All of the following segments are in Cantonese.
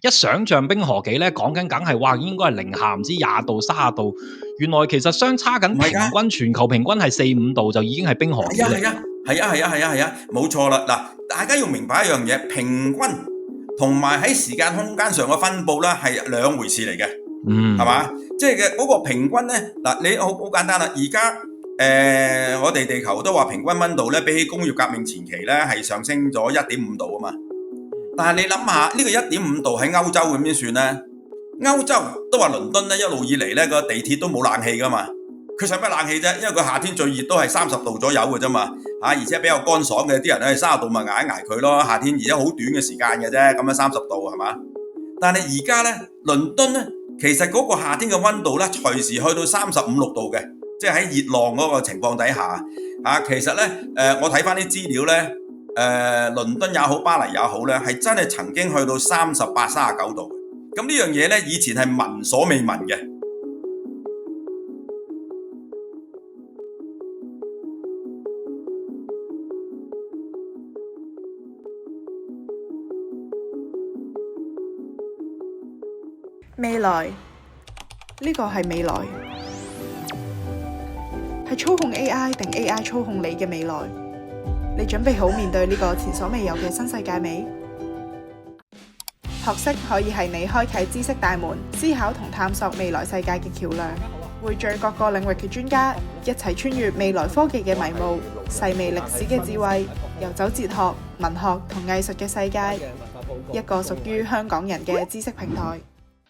一想像冰河紀咧，講緊梗係哇，應該係零下唔知20度、30度，原來其實相差緊唔係㗎。全球平均係4、5度就已經係冰河紀嚟㗎。冇錯啦。嗱，大家要明白一樣嘢，平均同埋喺時間空間上嘅分佈咧係兩回事嚟嘅，係嗯，嘛？即係嘅嗰個平均咧，嗱你好簡單啦。而家我哋地球都話平均溫度咧，比起工業革命前期咧係上升咗1.5度啊嘛。但係你諗下，呢個1.5度喺歐洲咁樣算咧？歐洲都話倫敦咧一路以嚟咧個地鐵都冇冷氣噶嘛，佢使乜冷氣啫？因為佢夏天最熱都係30度左右嘅啫嘛，而且比較乾爽嘅，啲人咧30度咪捱一捱佢咯。夏天而家好短嘅時間嘅啫，咁樣30度係嘛？但係而家咧，倫敦咧其實嗰個夏天嘅溫度咧隨時去到35、36度嘅，即係喺熱浪嗰個情況底下其實咧我睇翻啲資料咧，倫敦也好，巴黎也好咧，係真係曾經去到38、39度。咁呢樣嘢咧，以前係聞所未聞嘅。未來呢個係未來，係操控 AI 定 AI 操控你嘅未來？你準備好面對呢個前所未有嘅新世界未？學識可以係你開啟知識大門、思考同探索未來世界嘅橋樑。匯聚各個領域嘅專家，一齊穿越未來科技嘅迷霧，細味歷史嘅智慧，遊走哲學、文學同藝術嘅世界，一個屬於香港人嘅知識平台。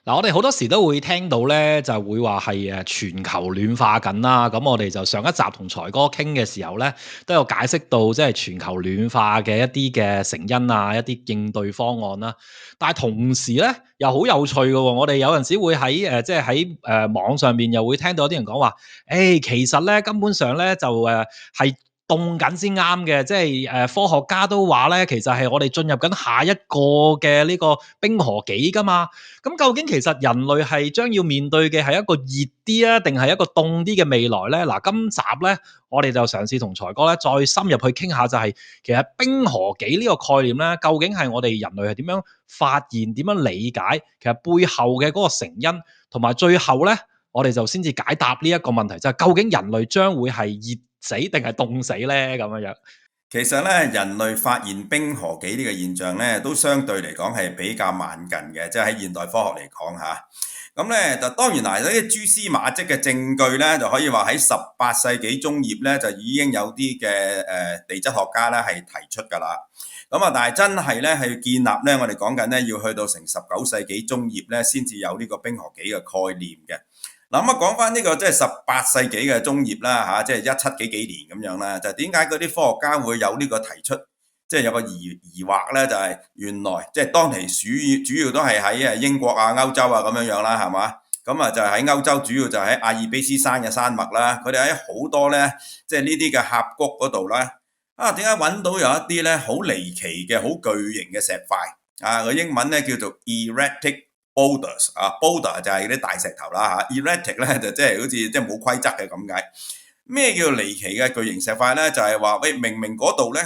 嗱，我哋好多時都會聽到咧，就會話係全球暖化緊啦。咁我哋就上一集同財哥傾嘅時候咧，都有解釋到即係全球暖化嘅一啲嘅成因啊，一啲應對方案啦。但係同時咧，又好有趣嘅喎。我哋有陣時會喺即係喺網上面又會聽到有啲人講話，其實咧根本上咧就係凍緊先啱嘅，即係科學家都話咧，其實係我哋進入緊下一個嘅呢個冰河紀㗎嘛。咁究竟其實人類係將要面對嘅係一個熱啲啊，定係一個凍啲嘅未來咧？嗱，今集咧我哋就嘗試同財哥咧再深入去傾下，就係其實冰河紀呢個概念咧，究竟係我哋人類係點樣發現、點樣理解，其實背後嘅嗰個成因，同埋最後咧，我哋就先至解答呢一個問題，就係究竟人類將會係熱死定係凍死咧？咁樣樣。其實咧，人類發現冰河紀呢個現象咧，都相對嚟講係比較慢近嘅，即係喺現代科學嚟講嚇。咁咧就當然嗱，有啲蛛絲馬跡嘅證據咧，就可以話喺18世紀中葉咧就已經有啲嘅地質學家咧係提出㗎啦。咁啊，但係真係咧係建立咧，我哋講緊咧要去到成19世紀中葉咧，先至有呢個冰河紀嘅概念嘅。嗱咁講翻呢個即係18世紀嘅中葉啦即係17幾年咁樣啦，就點解嗰啲科學家會有呢個提出，即係有個疑惑咧，就係原來即係當其主要都係喺英國啊、歐洲啊咁樣啦，係嘛？咁啊就喺歐洲主要就喺阿爾卑斯山嘅山脈啦，佢哋喺好多咧即係呢啲嘅峽谷嗰度咧，點解揾到有一啲咧好離奇嘅好巨型嘅石塊個英文咧叫做 erratic boulders boulder 就係啲大石頭啦erratic 咧就即係好似即係冇規則嘅咁解。咩叫離奇嘅巨型石塊咧？就係話明明嗰度咧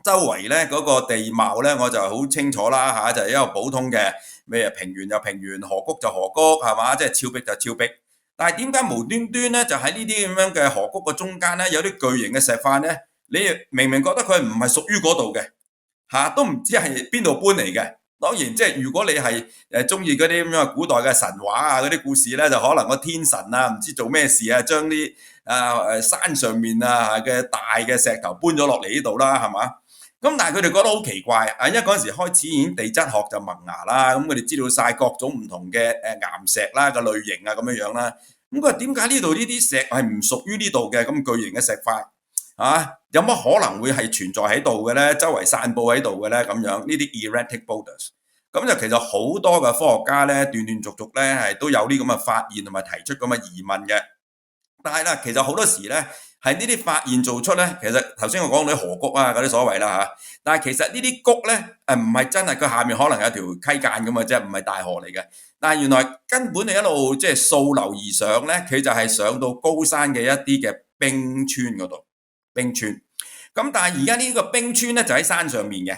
周圍咧嗰個地貌咧我就好清楚啦就係一個普通嘅咩平原就平原，河谷就河谷係嘛，即係峭壁就峭壁。但係點解無端端咧就喺呢啲咁樣嘅河谷嘅中間咧有啲巨型嘅石塊咧？你明明覺得佢唔係屬於嗰度嘅都唔知係邊度搬嚟嘅。當然，即係如果你係中意嗰啲咁樣古代嘅神話嗰啲故事咧，就可能個天神唔知做咩事將啲山上面嘅大嘅石頭搬咗落嚟呢度啦，係嘛？咁但係佢哋覺得好奇怪因為嗰陣時開始已經地質學就萌芽啦，咁佢哋知道晒各種唔同嘅岩石啦嘅類型咁樣啦。咁佢話點解呢度呢啲石係唔屬於呢度嘅咁巨型嘅石塊？有乜可能會係存在喺度嘅咧？周圍散佈喺度嘅咧？咁樣呢啲 erratic boulders， 咁就其實好多嘅科學家咧，斷斷續續咧係都有啲咁嘅發現同埋提出咁嘅疑問嘅。但係咧，其實好多時咧係呢啲發現做出咧，其實頭先我講到啲河谷嗰啲所謂啦但係其實呢啲谷咧唔係真係佢下面可能有條溪澗咁嘅啫，唔係大河嚟嘅。但係原來根本你一路即係溯流而上咧，佢就係上到高山嘅一啲嘅冰川嗰度。冰川咁，但係而家呢個冰川咧就喺山上面嘅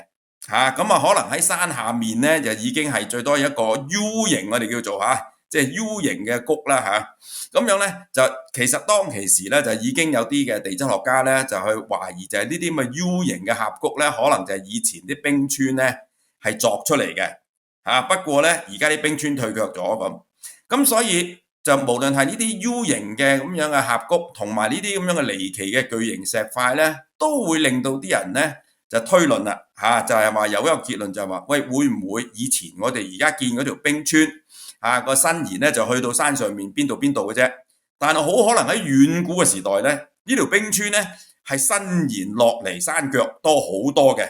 咁可能喺山下面咧就已經係最多一個 U 型，我哋叫做即係 U 型嘅谷啦咁樣咧就其實當其時咧就已經有啲嘅地質學家咧就去懷疑就係呢啲咁嘅 U 型嘅峽谷咧，可能就係以前啲冰川咧係鑿出嚟嘅不過咧而家啲冰川退卻咗咁所以就無論係呢啲 U 型嘅咁樣嘅峽谷，同埋呢啲咁樣嘅離奇嘅巨型石塊咧，都會令到啲人咧就推論啦就係話有一個結論就係話，喂，會唔會以前我哋而家見嗰條冰川個伸延咧就去到山上面邊度嘅啫，但係好可能喺遠古嘅時代咧，呢條冰川咧係伸延落嚟山腳多好多嘅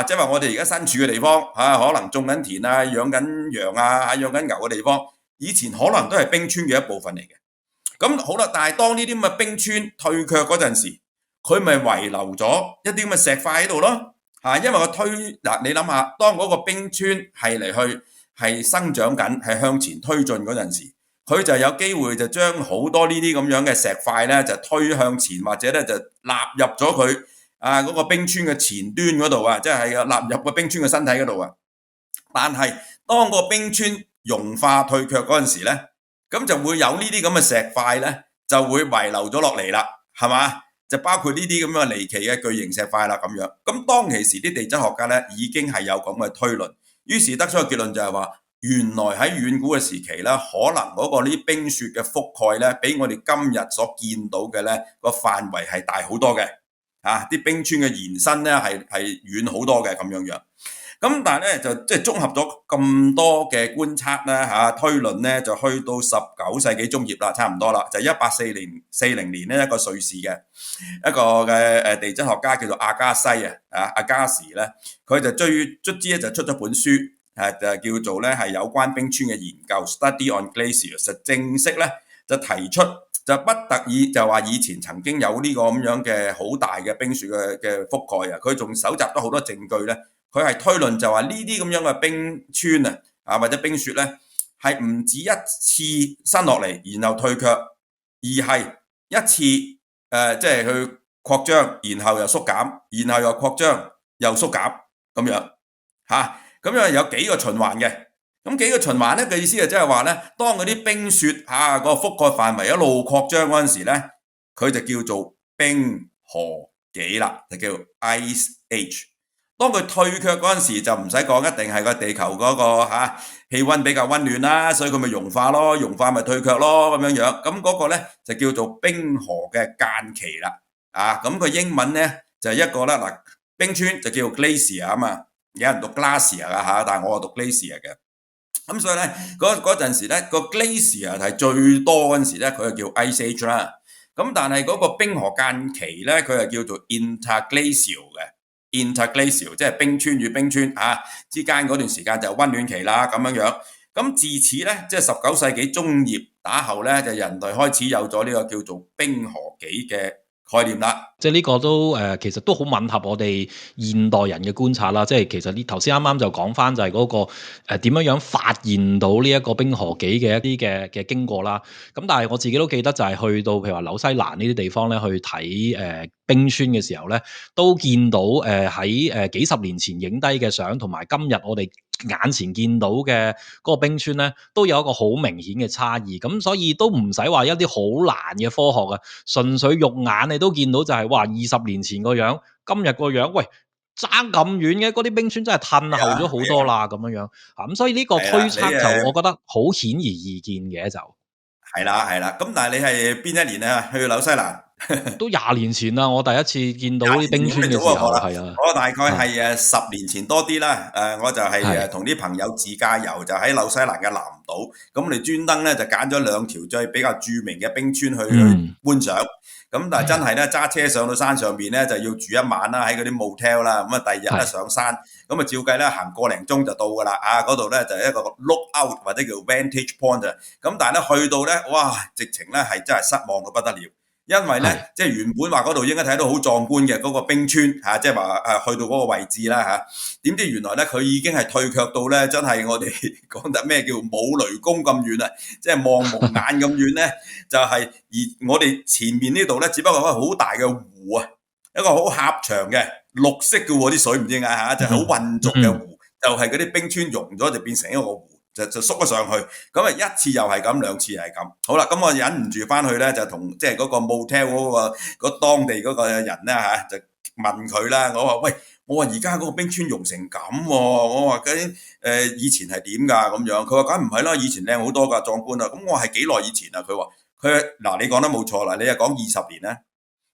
即係話我哋而家身處嘅地方可能種緊田養緊羊養緊牛嘅地方，以前可能都係冰川嘅一部分嚟嘅。咁好啦，但係當呢啲咁嘅冰川退卻嗰陣時，佢咪遺留咗一啲咁嘅石塊喺度咯因為你諗下，當嗰個冰川係生長緊，係向前推進嗰陣時，佢就有機會就將好多呢啲咁樣嘅石塊咧就推向前，或者咧就納入咗佢嗰個冰川嘅前端嗰度即係納入個冰川嘅身體嗰度但係當個冰川融化退卻嗰陣時咧，咁就會有呢啲咁嘅石塊咧，就會遺留咗落嚟啦，係嘛？就包括呢啲咁嘅離奇嘅巨型石塊啦，咁樣。咁當其時啲地質學家咧已經係有咁嘅推論，於是得出嘅結論就係話，原來喺遠古嘅時期咧，可能嗰個呢冰雪嘅覆蓋咧，比我哋今日所見到嘅咧個範圍係大好多嘅，啲冰川嘅延伸咧係遠好多嘅咁樣樣。咁但係咧就即係綜合咗咁多嘅觀察咧推論咧，就去到19世紀中葉啦，差唔多啦，就1840年呢一個瑞士嘅一個嘅地質學家叫做阿加西阿加時咧，佢就卒之咧就出咗本書就叫做咧係有關冰川嘅研究 Study on Glaciers， 就正式咧就提出就不特意就話以前曾經有呢個咁樣嘅好大嘅冰雪嘅覆蓋佢仲搜集咗好多證據咧。佢係推論就話呢啲咁樣嘅冰川或者冰雪咧，係唔止一次伸落嚟，然後退卻，而係一次即係去擴張，然後又縮減，然後又擴張又縮減咁樣咁樣有幾個循環嘅。咁幾個循環咧嘅意思就即係話咧，當嗰啲冰雪個覆蓋範圍一路擴張嗰陣時咧，佢就叫做冰河紀啦，就叫 Ice Age。當佢退卻嗰陣時就唔使講，一定係個地球嗰個氣溫比較溫暖啦，所以佢咪融化咯，融化咪退卻咯咁樣樣。咁嗰個咧就叫做冰河嘅間期啦。咁佢英文咧就係一個啦嗱，冰川就叫做 glacier 嘛，有人讀 glacier 但係我讀 glacier 嘅。咁所以咧嗰陣時咧個 glacier 係最多嗰陣時咧，佢就叫 ice age 啦。咁但係嗰個冰河間期咧，佢係叫做 interglacial 嘅。interglacial 即係冰川與冰川之間嗰段時間就溫暖期啦咁樣樣。咁自此咧，即係19世紀中葉打後咧，就人類開始有咗呢個叫做冰河紀嘅概念啦。即係呢個都其實都好吻合我哋現代人嘅觀察啦。即係其實呢頭先啱啱就講翻就係嗰個點樣發現到呢一個冰河紀嘅一啲嘅經過啦。咁但係我自己都記得就係去到譬如話紐西蘭呢啲地方咧去睇冰川嘅時候咧，都見到喺幾十年前影低嘅相，同埋今日我哋眼前見到嘅嗰個冰川咧，都有一個好明顯嘅差異。咁所以都唔使話一啲好難嘅科學純粹肉眼你都見到就係話20年前個樣，今日個樣，喂，爭咁遠嘅，嗰啲冰川真係褪後咗好多啦咁樣樣。咁所以呢個推測就我覺得好顯而易見嘅就。係啦，咁但係你係邊一年去紐西蘭？都20年前啦，我第一次見到啲冰川嘅時候係我大概係10年前多啲啦。我就係同啲朋友自駕遊，就喺紐西蘭嘅南島。咁我哋專登咧就揀咗2條最比較著名嘅冰川去觀賞。咁但係真係咧揸車上到山上邊咧就要住一晚啦，喺嗰啲 motel 啦。咁第二日咧上山，咁照計咧行個零鐘就到噶啦。嗰度咧就一個 look out 或者叫 vantage point。咁但係咧去到咧，哇！直情咧係真係失望到不得了。因為咧，即係原本話嗰度應該睇到好壯觀嘅嗰個冰川即係話去到嗰個位置啦點知原來咧佢已經係退卻到咧，真係我哋講得咩叫冇雷公咁遠即係望蒙眼咁遠咧，就係而我哋前面呢度咧，只不過係一個好大嘅湖一個好狹長嘅綠色嘅喎啲水，唔知點解嚇，就係好渾濁嘅湖，就係嗰啲冰川溶咗就變成一個湖，就縮咗上去。咁啊一次又係咁，兩次又係咁。好啦，咁我忍唔住翻去咧，就同即係嗰個 motel 嗰當地嗰個人咧嚇，就問佢啦。我話而家嗰個冰川溶成咁喎，我話嗰啲以前係點㗎咁樣？佢話梗唔係啦，以前靚好多㗎，壯觀啊！咁我係幾耐以前啊？佢話嗱，你講得冇錯啦，你又講20年咧，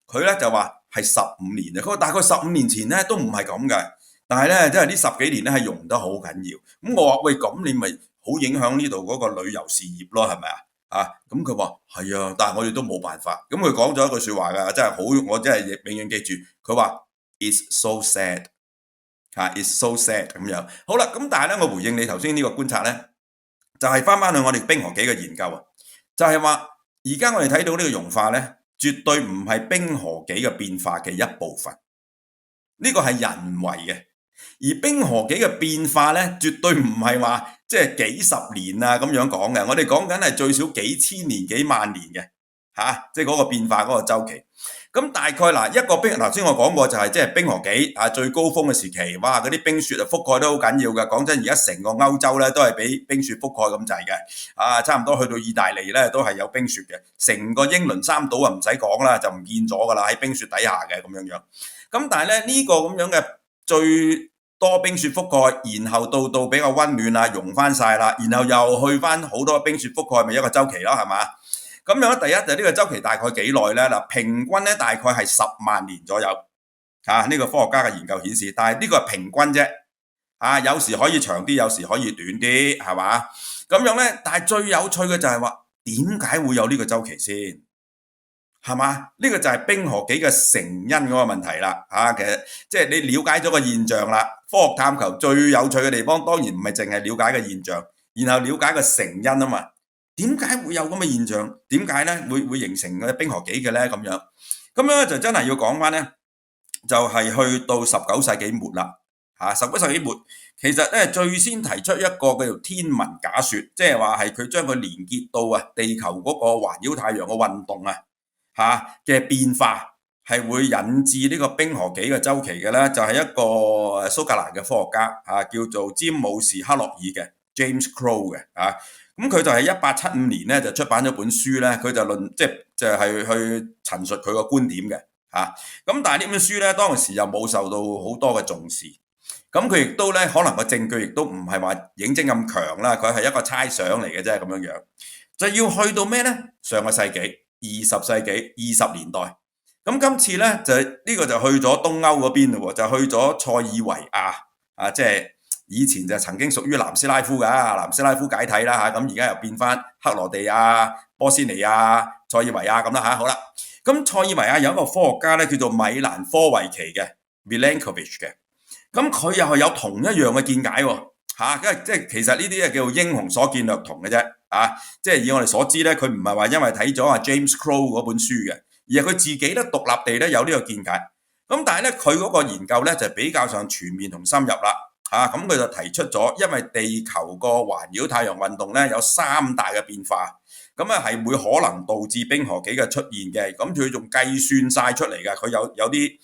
佢咧就話係15年啊。佢話大概15年前咧都唔係咁嘅，但係咧即係呢10幾年咧係溶得好緊要。咁我話喂，咁你咪好影響呢度嗰個旅遊事業咯，係咪啊？咁佢話係啊，但係我哋都冇辦法。咁佢講咗一句説話㗎，真係好，我真係永遠記住。佢話It's so sad， It's so sad 咁樣。好啦，咁但係咧，我回應你頭先呢個觀察咧，就係翻去我哋冰河紀嘅研究啊，就係話而家我哋睇到呢個溶化咧，絕對唔係冰河紀嘅變化嘅一部分，呢個係人為嘅。而冰河紀嘅變化咧，絕對唔係話即係幾十年啊咁樣講嘅，我哋講緊係最少幾千年、幾萬年嘅即係嗰個變化嗰個週期。咁大概嗱，一個頭先我講過就係即係冰河紀最高峰嘅時期，哇！嗰啲冰雪啊覆蓋都好緊要嘅。講真，而家成個歐洲咧都係俾冰雪覆蓋咁滯嘅，差唔多去到意大利咧都係有冰雪嘅。成個英倫三島啊唔使講啦，就唔見咗噶啦，喺冰雪底下嘅咁樣樣。咁但係咧呢個咁樣嘅最多冰雪覆蓋，然後到比較溫暖啦，溶翻晒啦，然後又去翻好多冰雪覆蓋，咪一個週期咯，係嘛？咁樣第一就呢個週期大概幾耐咧？嗱，平均咧大概係10萬年左右，呢個科學家嘅研究顯示，但係呢個係平均啫，有時可以長啲，有時可以短啲，係嘛？咁樣咧，但係最有趣嘅就係話，點解會有呢個週期先？係嘛？呢個就係冰河紀嘅成因嗰個問題啦，其實即係你了解咗個現象啦，科學探求最有趣嘅地方，當然唔係淨係了解個現象，然後了解個成因啊嘛。點解會有咁嘅現象？點解咧會形成嘅冰河紀嘅咧？咁樣就真係要講翻咧，就係去到19世紀末啦。19世紀末其實咧最先提出一個叫做天文假説，即係話係佢將佢連結到地球嗰個環繞太陽嘅運動嘅變化，係會引致呢個冰河紀嘅週期嘅咧，就係一個蘇格蘭嘅科學家叫做詹姆士克洛爾嘅 James Crow 嘅咁佢就係1875年咧就出版咗本書咧，佢就就係去陳述佢個觀點嘅咁但係呢本書咧當時又冇受到好多嘅重視，咁佢亦都咧可能個證據亦都唔係話認證咁強啦，佢係一個猜想嚟嘅啫咁樣，就要去到咩咧？上個世紀20世紀20年代，咁今次咧就呢個就去咗東歐嗰邊咯，就去咗塞爾維亞即係以前就曾經屬於南斯拉夫㗎，南斯拉夫解體啦咁而家又變翻克羅地亞、波斯尼亞、塞爾維亞咁啦好啦，咁塞爾維亞有一個科學家咧叫做米蘭科維奇嘅 Milankovitch 嘅，咁佢又係有同一樣嘅見解喎即係其實呢啲叫做英雄所見略同嘅啫即係以我哋所知咧，佢唔係話因為睇咗James Crow 嗰本書嘅，而係佢自己咧獨立地咧有呢個見解。咁但係咧佢嗰個研究咧就比較上全面同深入啦咁佢就提出咗，因為地球個環繞太陽運動咧有3大嘅變化，咁係會可能導致冰河紀嘅出現嘅。咁佢仲計算晒出嚟嘅，佢有啲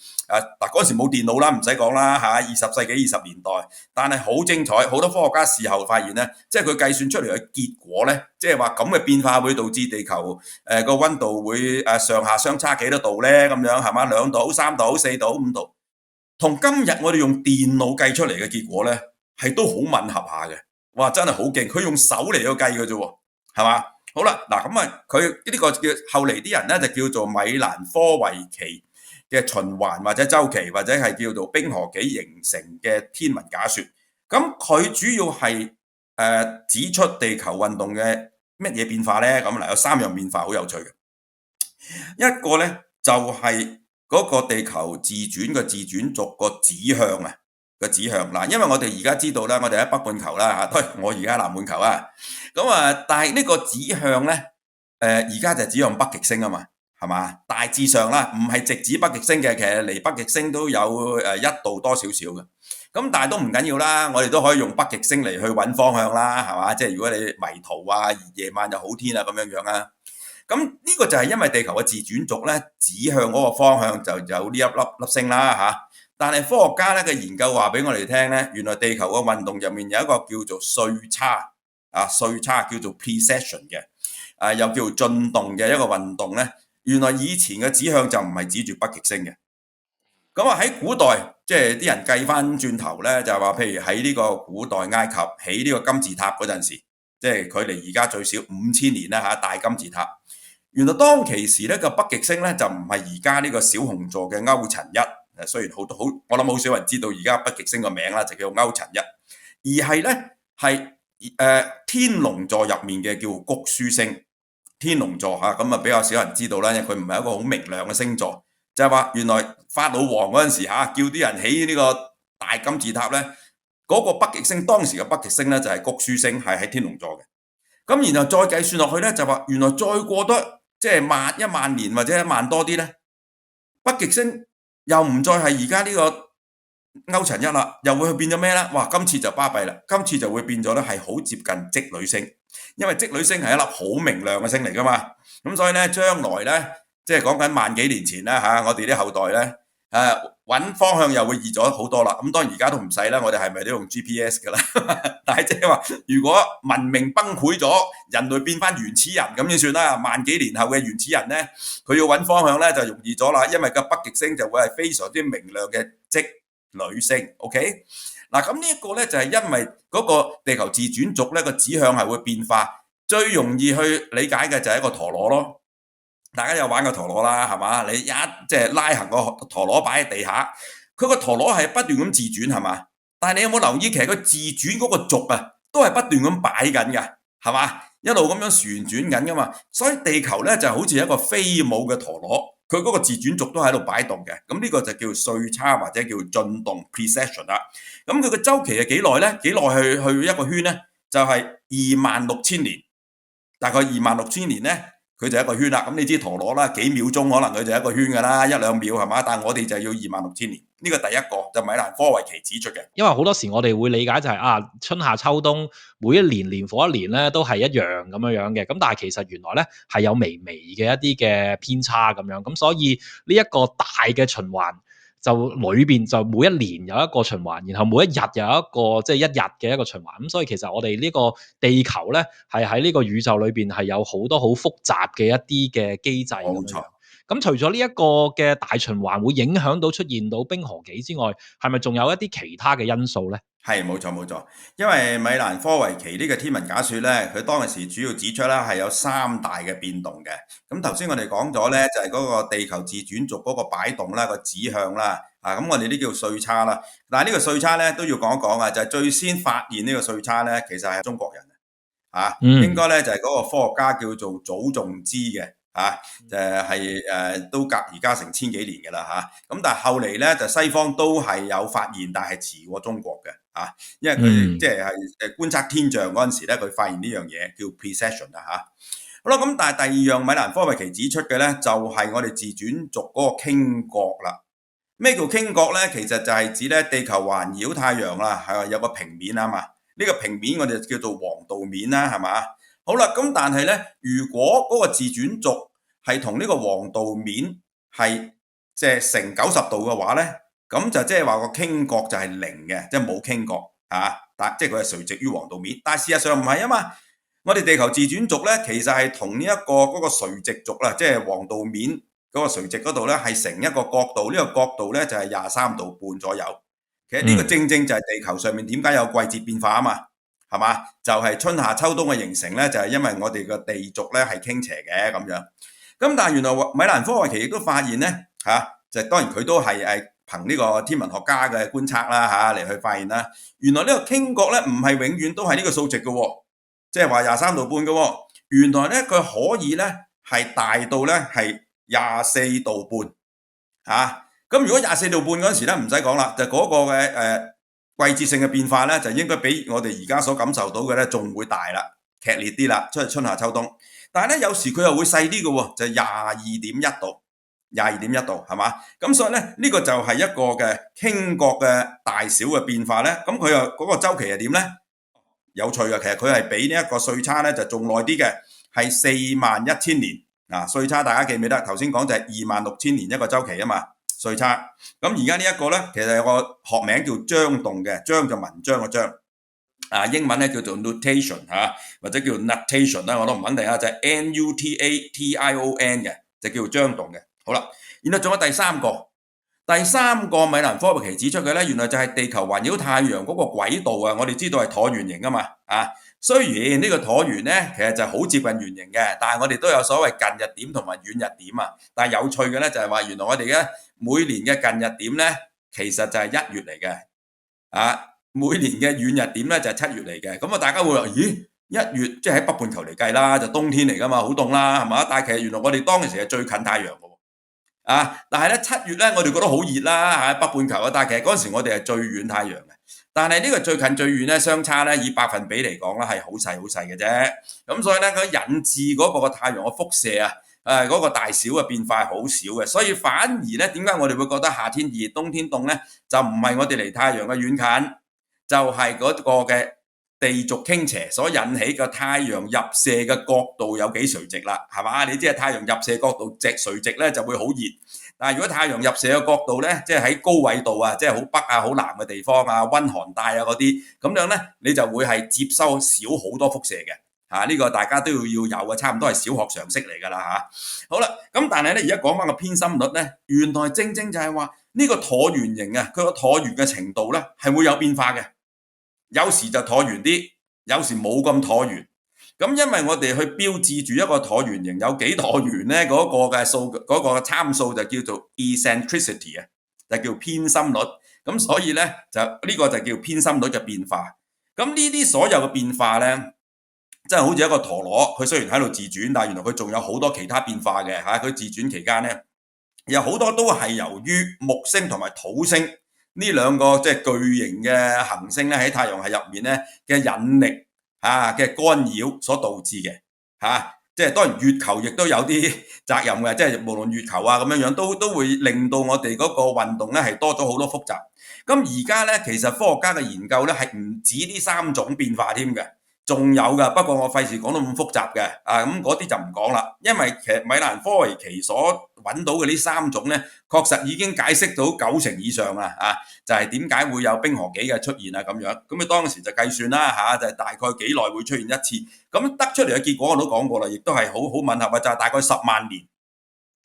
嗱嗰時冇電腦啦，唔使講啦20世紀20年代，但係好精彩，好多科學家事後發現咧，即係佢計算出嚟嘅結果咧，即係話咁嘅變化會導致地球個溫度會上下相差幾多度咧？咁樣係嘛？2度、3度、4度、5度。同今日我哋用電腦計出嚟嘅結果咧，係都好吻合下嘅。哇，真係好勁！佢用手嚟去計嘅啫喎，係嘛？好啦，嗱咁佢呢個叫後嚟啲人咧就叫做米蘭科維奇嘅循環或者週期，或者係叫做冰河紀形成嘅天文假説。咁佢主要係指出地球運動嘅乜嘢變化咧？咁有3樣變化好有趣嘅。一個咧就係嗰個地球自轉嘅自轉軸個指向個指向嗱，因為我哋而家知道啦，我哋喺北半球啦我而家南半球咁但係呢個指向咧而家就指向北極星啊嘛，係嘛？大致上啦，唔係直指北極星嘅，其實離北極星都有1度多少少嘅，咁但係都唔緊要啦，我哋都可以用北極星嚟去揾方向啦，係嘛？即係如果你迷途夜晚就好天咁樣咁呢個就係因為地球嘅自轉軸咧指向嗰個方向就有呢一粒星啦但係科學家咧嘅研究話俾我哋聽咧，原來地球嘅運動入面有一個叫做歲差歲差叫做 precession 嘅，又叫做進動嘅一個運動咧。原來以前嘅指向就唔係指住北極星嘅。咁喺古代，即係啲人計翻轉頭咧，就係話，譬如喺呢個古代埃及起呢個金字塔嗰陣時，即係距離而家最少5000年啦大金字塔。原來當其時咧個北極星咧就唔係而家呢個小熊座嘅歐陳一，雖然我諗好少人知道而家北極星個名啦，就叫歐陳一，而係咧係天龍座入面嘅叫谷書星。天龍座咁比較少人知道啦，因為佢唔係一個好明亮嘅星座。就係話原來法老王嗰陣時叫啲人起呢個大金字塔咧，嗰個北極星當時嘅北極星咧就係谷書星，係喺天龍座嘅。咁然後再計算落去咧，就話原來再過多即係1萬年或者1萬多啲咧，北極星又唔再係而家呢個歐陳一啦，又會去變咗咩咧？哇！今次就巴閉啦，今次就會變咗咧係好接近織女星，因為織女星係一粒好明亮嘅星嚟噶嘛。咁所以咧將來咧，即係講緊萬幾年前啦我哋啲後代咧揾方向又會易咗好多啦。咁當然而家都唔使啦，我哋係咪都用 GPS 噶啦？但係即係話，如果文明崩潰咗，人類變翻原始人咁先算啦。萬幾年後嘅原始人咧，佢要揾方向咧就容易咗啦，因為個北極星就會係非常之明亮嘅織女星。OK， 嗱咁呢一個咧就係因為嗰個地球自轉軸咧個指向係會變化，最容易去理解嘅就係一個陀螺咯。大家有玩過陀螺啦，係嘛？你即係拉行個陀螺擺喺地下，佢個陀螺係不斷咁自轉，係嘛？但係你有冇留意，其實佢自轉嗰個軸都係不斷咁擺緊㗎，係嘛？一路咁樣旋轉緊㗎嘛。所以地球咧就好似一個飛舞嘅陀螺，佢嗰個自轉軸都喺度擺動嘅。咁呢個就叫歲差或者叫進動 precession 啦。咁佢嘅周期係幾耐咧？幾耐去一個圈咧？就係26000年，大概26000年咧。佢就一個圈啦，咁你知陀螺啦，幾秒鐘可能佢就一個圈㗎啦，1-2秒係嘛？但係我哋就要26000年，呢個第一個就米蘭科維奇指出嘅。因為好多時我哋會理解就係春夏秋冬每一年年復一年咧都係一樣咁樣嘅，咁但係其實原來咧係有微微嘅一啲嘅偏差咁樣，咁所以呢一個大嘅循環。就裏邊就每一年有一個循環，然後每一日有一個即係一日嘅一個循環，咁所以其實我哋呢個地球咧係喺呢個宇宙裏邊係有好多好複雜嘅一啲嘅機制。冇錯。咁除咗呢一個嘅大循環會影響到出現到冰河期之外，係咪仲有一啲其他嘅因素咧？係冇錯冇錯，因為米蘭科維奇呢個天文假說咧，佢當時主要指出啦係有3大嘅變動嘅。咁頭先我哋講咗咧，就係嗰個地球自轉軸嗰個擺動啦，個指向啦，咁我哋呢叫歲差啦。但係呢個歲差咧都要講一講啊，就係最先發現呢個歲差咧，其實係中國人應該咧就係嗰個科學家叫做祖仲之嘅。都隔而家成1000幾年嘅啦咁但係後嚟咧就西方都係有發現，但係遲過中國嘅因為佢即係觀察天象嗰陣時咧，佢發現呢樣嘢叫 precession 好啦，咁但係第二樣米蘭科維奇指出嘅咧，就係我哋自轉軸嗰個傾角啦。咩叫傾角咧？其實就係指咧地球環繞太陽啦，係有個平面啊嘛。呢個平面我哋叫做黃道面啦，係嘛？好啦，咁但係咧，如果嗰個自轉軸係同呢個黃道面係即係成90度嘅話咧，咁就即係話個傾角就係0嘅，即係冇傾角即係佢係垂直於黃道面。但係事實上唔係啊嘛，我哋地球自轉軸咧，其實係同呢一個嗰個垂直軸啦，即係黃道面嗰個垂直嗰度咧，係成一個角度，呢個角度咧就係23度半左右。其實呢個正正就係地球上面點解有季節變化啊嘛。係嘛？就係春夏秋冬嘅形成咧，就係因為我哋個地軸咧係傾斜嘅咁樣。咁但係原來米蘭科維奇亦都發現咧就當然佢都係憑呢個天文學家嘅觀察啦嚟去發現啦。原來呢個傾角咧唔係永遠都係呢個數值嘅，即係話23度半嘅。原來咧佢可以咧係大到咧係24度半咁如果24度半嗰陣時咧唔使講啦，就嗰個嘅季節性嘅變化咧，就應該比我哋而家所感受到嘅咧，仲會大啦，劇烈啲啦，即係春夏秋冬。但係咧，有時佢又會細啲嘅喎，就係22.1度，22.1度係嘛？咁所以咧，呢個就係一個嘅傾角嘅大小嘅變化咧。咁佢又嗰個週期係點咧？有趣嘅，其實佢係比呢一個歲差咧就仲耐啲嘅，係41000年。歲差大家記唔記得？頭先講就係26000年一個週期啊嘛。歲差。咁而家呢一個咧，其實有個學名叫章動嘅，章就文章嘅章。英文咧叫做 nutation 或者叫 nutation 啦，我都唔肯定啊，就係 Nutation 嘅，就叫做章動嘅。好啦，然後仲有第三個米蘭科維奇指出嘅咧，原來就係地球環繞太陽嗰個軌道啊，我哋知道係橢圓形噶嘛雖然呢個橢圓咧其實就好接近圓形嘅，但係我哋都有所謂近日點同埋遠日點啊。但係有趣嘅咧就係話，原來我哋咧每年嘅近日點咧其實就係1月嚟嘅每年嘅遠日點咧就係7月嚟嘅。咁大家會話咦，1月即係喺北半球嚟計啦，就冬天嚟噶嘛，好凍啦，係嘛？但係其實原來我哋當其時係最近太陽嘅但係咧7月咧我哋覺得好熱啦北半球但係其實嗰陣時我哋係最遠太陽嘅。但係呢個最近最遠咧相差咧以百分比嚟講咧係好細嘅啫。咁所以咧佢引致嗰個太陽嘅輻射嗰個大小嘅變化係好少嘅。所以反而咧點解我哋會覺得夏天熱冬天凍咧，就唔係我哋離太陽嘅遠近，就係嗰個嘅地軸傾斜所引起嘅太陽入射嘅角度有幾垂直啦，係嘛？你知太陽入射角度垂直咧就會好熱。但係如果太陽入射嘅角度咧，即係喺高緯度即係好北好南嘅地方溫寒帶嗰啲，咁樣咧你就會係接收少好多輻射嘅呢個大家都要有嘅，差唔多係小學常識嚟㗎啦好啦，咁但係咧而家講翻個偏心率咧，原來正正就係話呢個橢圓形佢個橢圓嘅程度咧係會有變化嘅，有時就橢圓啲，有時冇咁橢圓。咁因為我哋去標誌住一個橢圓形有幾橢圓咧，嗰個嘅嗰個參數就叫做 eccentricity 就叫偏心率。咁所以咧就呢個就叫偏心率嘅變化。咁呢啲所有嘅變化咧，即係好似一個陀螺，佢雖然喺度自轉，但係原來佢仲有好多其他變化嘅佢自轉期間咧，有好多都係由於木星同埋土星呢兩個即係巨型嘅行星咧喺太陽系入面咧嘅引力嘅干擾所導致嘅即係當然月球亦都有啲責任嘅，即係無論月球咁樣都會令到我哋嗰個運動咧係多咗好多複雜。咁而家咧其實科學家嘅研究咧係唔止呢3種變化添嘅，仲有噶，不過我費事講到咁複雜嘅咁嗰啲就唔講啦，因為其實米蘭科維奇所揾到嘅呢3種咧，確實已經解釋到90%以上就係點解會有冰河紀嘅出現咁樣。咁你當時就計算啦就係大概幾耐會出現一次，咁得出嚟嘅結果我都講過啦，亦都係好吻合就係大概10萬年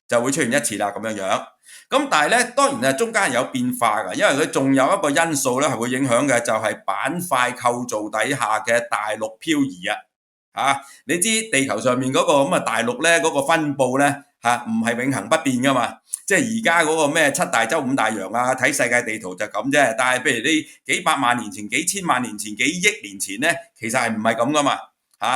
就會出現一次啦咁樣。咁但係咧當然中間係有變化㗎，因為佢仲有一個因素咧係會影響嘅，就係板塊構造底下嘅大陸漂移你知地球上面嗰個咁嘅大陸咧嗰個分佈咧唔係永恆不變㗎嘛，即係而家嗰個咩7大洲5大洋睇世界地圖就咁啫。但係譬如你幾百萬年前、幾千萬年前、幾億年前咧，其實係唔係咁㗎嘛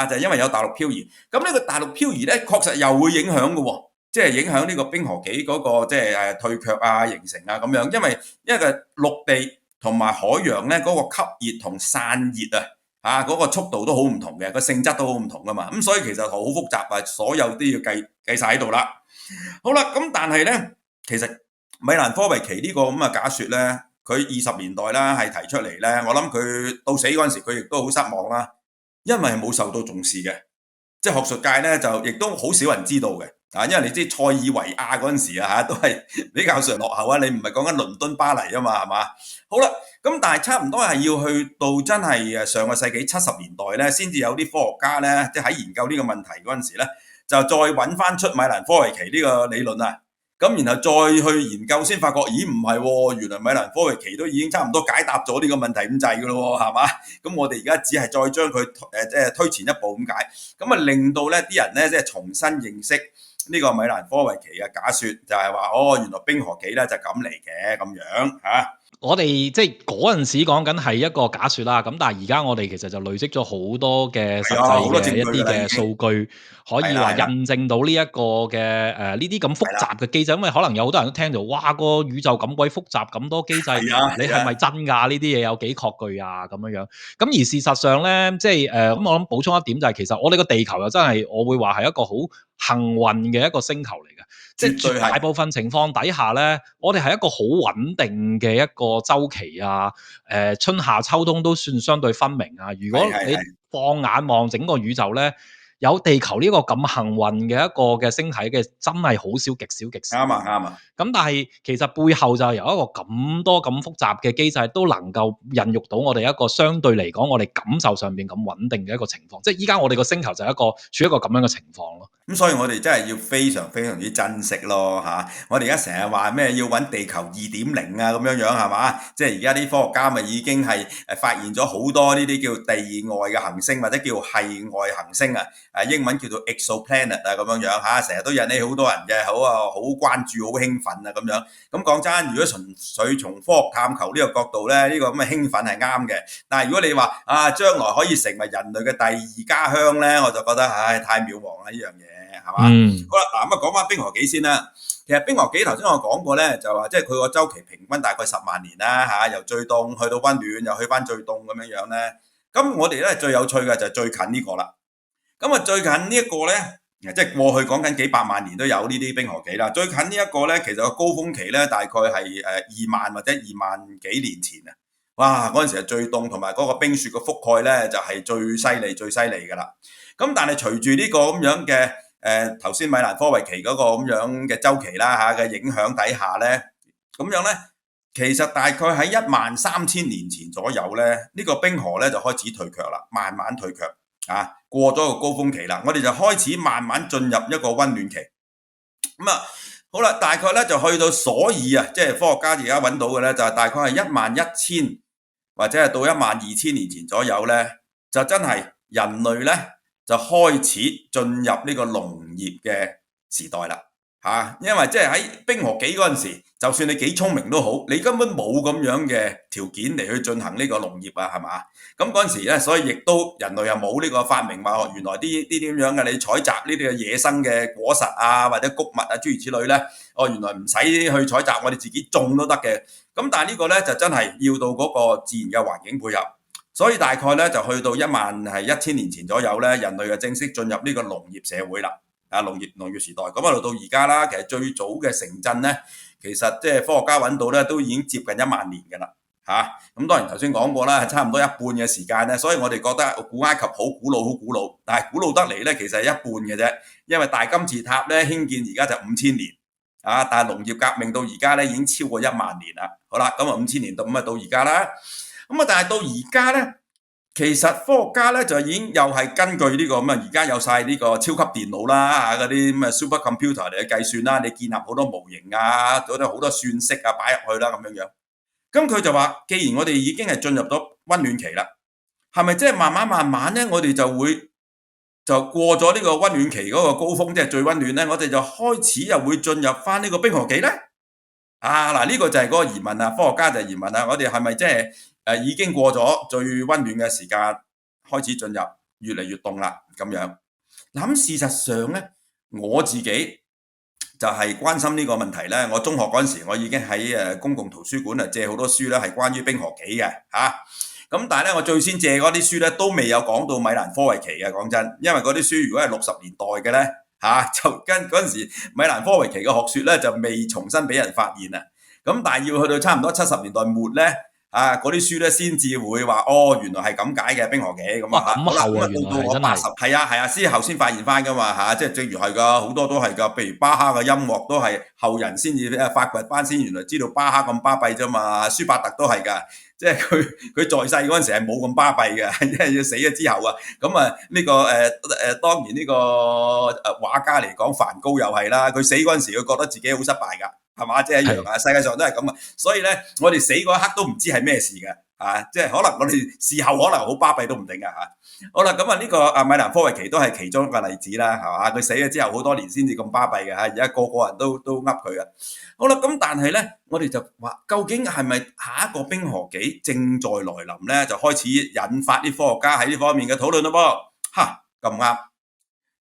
就係因為有大陸漂移。咁呢個大陸漂移咧確實又會影響㗎喎。即係影響呢個冰河紀嗰個即係退卻形成咁樣，因為個陸地同埋海洋咧嗰個吸熱同散熱嗰個速度都好唔同嘅，個性質都好唔同噶嘛。咁所以其實好複雜所有都要計晒喺度啦。好啦，咁但係咧，其實米蘭科維奇呢個咁嘅假說咧，佢20年代啦係提出嚟咧，我諗佢到死嗰陣時佢亦都好失望啦，因為係冇受到重視嘅，即係學術界咧就亦都好少人知道嘅。因為你知塞爾維亞嗰陣時都係比較上落後你唔係講緊倫敦巴黎啊嘛，係嘛？好啦，咁但係差唔多係要去到真係上個世紀70年代咧，先至有啲科學家咧，即係喺研究呢個問題嗰陣時咧，就再揾翻出米蘭科維奇呢個理論咁然後再去研究先發覺，咦唔係喎，原來米蘭科維奇都已經差唔多解答咗呢個問題咁滯㗎咯喎，係嘛？咁我哋而家只係再將佢即係推前一步咁解，咁令到咧啲人咧即係重新認識呢個米蘭科維奇嘅假說，就係話原來冰河紀咧就咁嚟嘅咁樣我哋即係嗰陣時講緊係一個假說啦，咁但係而家我哋其實就累積咗好多嘅實際嘅一啲嘅數據，可以話印證到呢一個嘅呢啲咁複雜嘅機制，因為可能有好多人都聽到，哇個宇宙咁鬼複雜，咁多機制，你係咪真㗎？呢啲嘢有幾確據咁樣？咁而事實上咧，即係咁我諗補充一點就係，其實我哋個地球又真係我會話係一個好幸運嘅一個星球嚟嘅。即係大部分情況底下咧，我哋係一個好穩定嘅一個週期春夏秋冬都算相對分明如果你放眼望整個宇宙咧，有地球呢個咁幸運嘅一個嘅星體嘅，真係好少，極少極少。啱啊啱啊。咁但係其實背後就係由一個咁多咁複雜嘅機制，都能夠孕育到我哋一個相對嚟講，我哋感受上邊咁穩定嘅一個情況。即係依家我哋個星球就係處於一個咁樣嘅情況咯。咁所以我哋真係要非常非常之珍惜咯嚇。我哋而家成日話咩要揾地球2.0啊咁樣樣係嘛？即係而家啲科學家咪已經係發現咗好多呢啲叫地外嘅行星或者叫系外行星啊，英文叫做 exoplanet 啊咁樣樣嚇，成日都引起好多人嘅好關注、好興奮啊咁樣。咁講真，如果純粹從科學探求呢個角度咧，呢個咁嘅興奮係啱嘅。但係如果你話將來可以成為人類嘅第二家鄉咧，我就覺得太渺茫啦呢樣嘢。係嘛？好啦，嗱咁講翻冰河紀先啦。其實冰河紀頭先我講過咧，就話即係佢個週期平均大概10萬年啦嚇，由最凍去到溫暖，又去翻最凍咁樣樣咧。咁我哋咧最有趣嘅就係最近呢個啦。咁最近呢一個咧，即係過去講緊幾百萬年都有呢啲冰河紀啦。最近呢一個咧，其實個高峰期咧大概係2萬或者2萬幾年前啊。哇！嗰陣時係最凍，同埋嗰個冰雪嘅覆蓋咧就係最犀利㗎啦。咁但係隨住呢個咁樣嘅頭先米蘭科維奇嗰個咁樣嘅週期啦嘅影響底下咧，咁樣咧，其實大概喺13000年前左右咧，呢個冰河咧就開始退卻啦，慢慢退卻啊，過咗個高峰期啦，我哋就開始慢慢進入一個溫暖期。咁好啦，大概咧就去到所以即係科學家而家揾到嘅咧，就係大概係11000或者係到12000年前左右咧，就真係人類咧。就開始進入呢個農業嘅時代啦嚇，因為即係喺冰河紀嗰陣時，就算你幾聰明都好，你根本冇咁樣嘅條件嚟去進行呢個農業啊，係嘛？咁嗰陣時咧，所以亦都人類又冇呢個發明話，原來啲咁樣嘅你採集呢啲嘅野生嘅果實啊，或者穀物啊諸如此類咧，原來唔使去採集，我哋自己種都得嘅。咁但係呢個咧就真係要到嗰個自然嘅環境配合。所以大概咧就去到11000年前左右咧，人類就正式進入呢個農業社會啦，農業時代。咁到而家啦，其實最早嘅城鎮咧，其實即係科學家揾到咧，都已經接近1萬年㗎啦嚇。咁當然頭先講過啦，差唔多一半嘅時間咧，所以我哋覺得古埃及好古老，但係古老得嚟咧，其實係一半嘅啫。因為大金字塔咧興建而家就5000年但係農業革命到而家咧已經超過1萬年啦。好啦，咁5000年到而家啦。但係到而家咧，其實科學家咧就已經又係根據呢個咁而家有晒呢個超級電腦啦嗰啲咁嘅 super computer 嚟去計算啦，你建立好多模型啊，嗰啲好多算式啊擺入去啦咁樣樣。咁佢就話，既然我哋已經係進入咗溫暖期啦，係咪即係慢慢咧，我哋就過咗呢個溫暖期嗰個高峰，即係最溫暖咧，我哋就開始又會進入翻呢個冰河期咧？嗱，呢個就係嗰個疑問啦，科學家就疑問啦，我哋係咪即係已經過咗最溫暖嘅時間，開始進入越嚟越凍啦咁樣。咁事實上咧，我自己就係關心呢個問題咧。我中學嗰陣時，我已經喺公共圖書館借好多書咧，係關於冰河紀嘅嚇。咁但係咧，我最先借嗰啲書咧，都未有講到米蘭科維奇嘅。講真，因為嗰啲書如果係60年代嘅咧，就跟嗰陣時米蘭科維奇嘅學説咧，就未重新俾人發現啊。咁但係要去到差唔多70年代末咧。嗰啲書咧先至會話原來係咁解嘅冰河紀咁啊嚇。咁後啊，原來係真係係啊，先後先發現翻噶嘛嚇，即係正如係噶，好多都係噶。譬如巴哈嘅音樂都係後人先至發掘翻先，原來知道巴哈咁巴閉啫嘛。舒伯特都係噶，即係佢在世嗰陣時係冇咁巴閉嘅，因為要死咗之後啊。咁呢個當然呢個畫家嚟講，梵高又係啦。佢死嗰陣時，佢覺得自己好失敗㗎。係嘛？即係一樣啊！世界上都係咁啊，所以咧，我哋死嗰一刻都唔知係咩事嘅即係可能我哋事後可能好巴閉都唔定嘅好啦，咁呢個米蘭科維奇都係其中一個例子啦，係嘛？佢死咗之後好多年先至咁巴閉嘅而家個人都噏佢啊。好啦，咁但係咧，我哋就話究竟係咪下一個冰河紀正在來臨咧？就開始引發啲科學家喺呢方面嘅討論咯噃。咁啱，